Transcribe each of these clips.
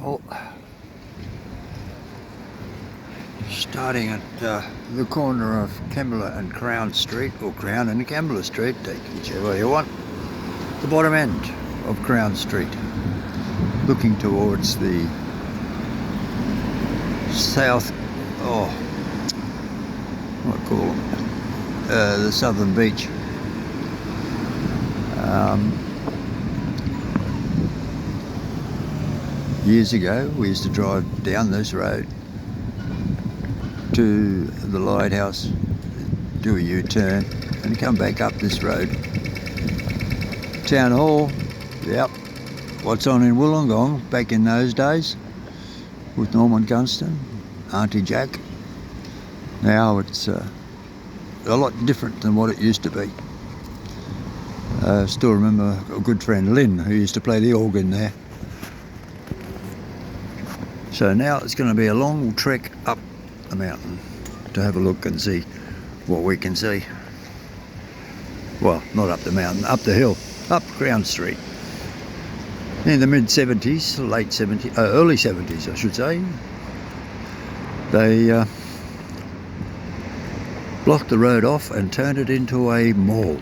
Well, starting at the corner of Kembla and Crown Street, or Crown and Kembla Street, take whichever you want, the bottom end of Crown Street, looking towards the south, what do I call it, the southern beach. Years ago we used to drive down this road to the lighthouse, do a U-turn and come back up this road. Town Hall, yep, what's on in Wollongong back in those days with Norman Gunston, Auntie Jack. Now it's a lot different than what it used to be. I still remember a good friend Lynn who used to play the organ there. So now it's going to be a long trek up the mountain to have a look and see what we can see. Well, not up the mountain, up the hill, up Crown Street. In the mid-70s, late 70s, early 70s I should say, they blocked the road off and turned it into a mall.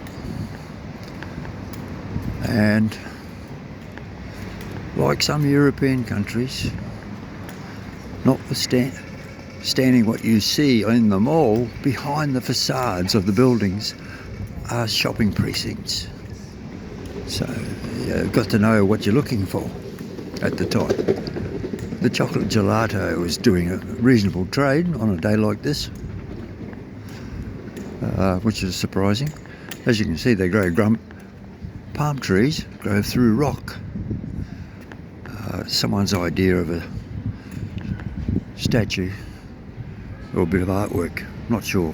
And like some European countries, notwithstanding what you see in the mall, behind the facades of the buildings are shopping precincts. So you've got to know what you're looking for at the time. The chocolate gelato is doing a reasonable trade on a day like this, which is surprising. As you can see, they grow palm trees grow through rock. Someone's idea of a statue or a bit of artwork, not sure.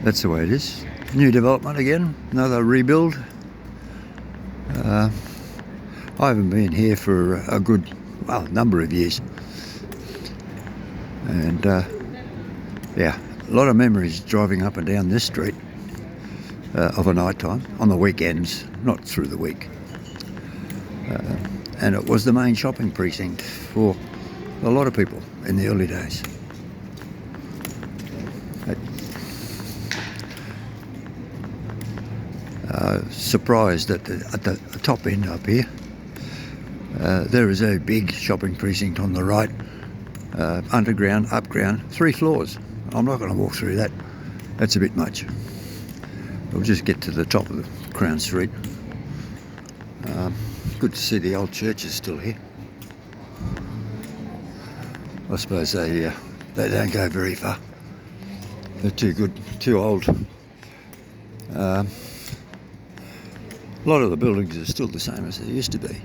That's the way it is. New development again, another rebuild. I haven't been here for a good number of years, and yeah, a lot of memories driving up and down this street of a night time on the weekends, not through the week. And it was the main shopping precinct for a lot of people in the early days. Surprised that at the top end up here, there is a big shopping precinct on the right, underground, upground, 3 floors. I'm not going to walk through that. That's a bit much. We'll just get to the top of the Crown Street. Good to see the old church is still here. I suppose they don't go very far. They're too good, too old. A lot of the buildings are still the same as they used to be.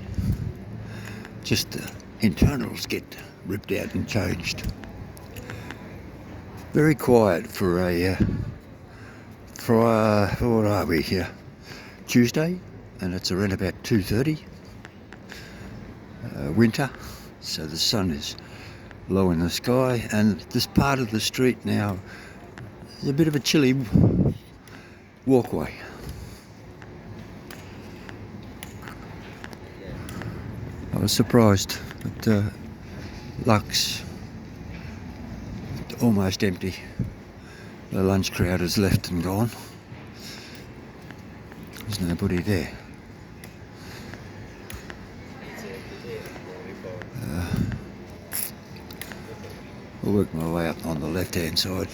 Just the internals get ripped out and changed. Very quiet for what are we here? Tuesday, and it's around about 2:30. Winter, so the sun is low in the sky, and this part of the street now is a bit of a chilly walkway. I was surprised that Lux almost empty. The lunch crowd has left and gone. There's nobody there. I'll work my way up on the left-hand side.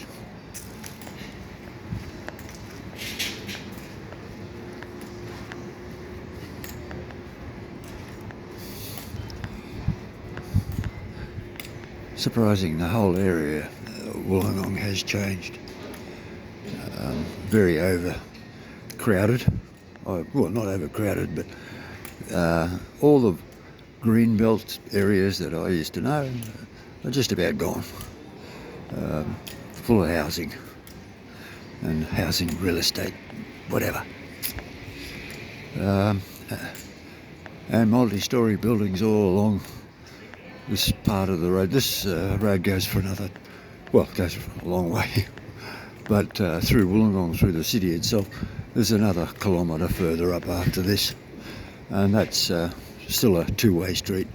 Surprising, the whole area, Wollongong, has changed. Very overcrowded. Well, not overcrowded, but all the green belt areas that I used to know are just about gone. Full of housing and housing, real estate, whatever. And multi-storey buildings all along this part of the road. This road goes for another, well, it goes for a long way, but through Wollongong, through the city itself, there's another kilometre further up after this, and that's still a two-way street.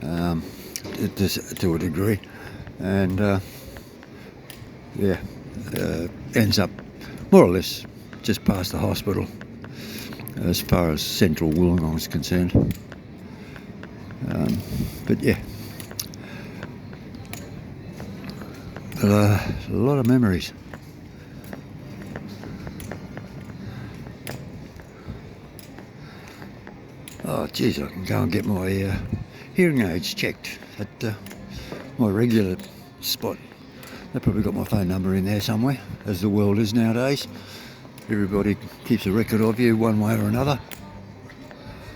to a degree, and ends up more or less just past the hospital as far as central Wollongong is concerned. But yeah, a lot of memories. Oh geez, I can go and get my hearing aids checked at my regular spot. They've probably got my phone number in there somewhere, as the world is nowadays. Everybody keeps a record of you one way or another.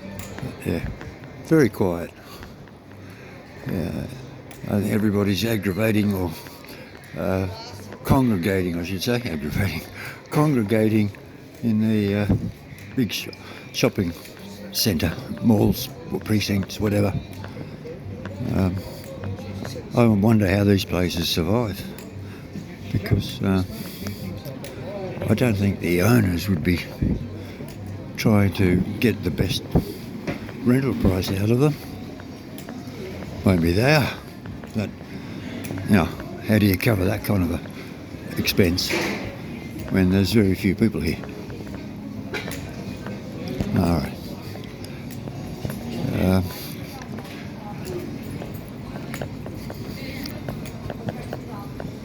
But yeah, very quiet. Yeah, I think everybody's aggravating or congregating, I should say, congregating in the big shopping centre, malls or precincts, whatever. I wonder how these places survive, because I don't think the owners would be trying to get the best rental price out of them. Maybe they are, but how do you cover that kind of a expense when there's very few people here? All right.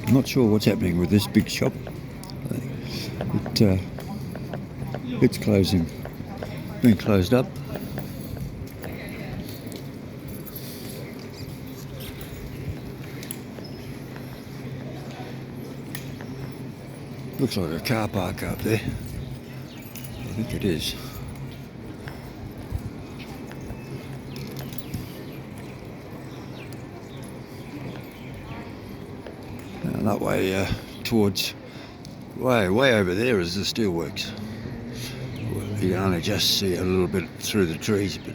I'm not sure what's happening with this big shop. It's closing, being closed up. Looks like a car park up there. I think it is. And that way towards, way over there is the steelworks. You can only just see a little bit through the trees, but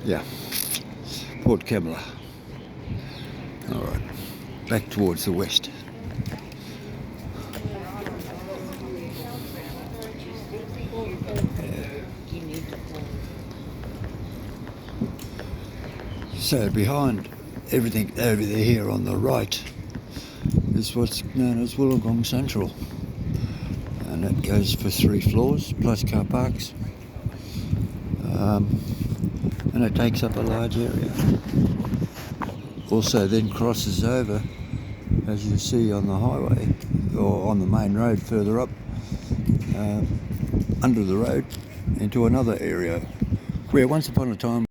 yeah, Port Kembla. All right, back towards the west. So behind everything over there here on the right is what's known as Wollongong Central, and it goes for 3 floors plus car parks, and it takes up a large area. Also then crosses over, as you see on the highway or on the main road further up, under the road into another area where once upon a time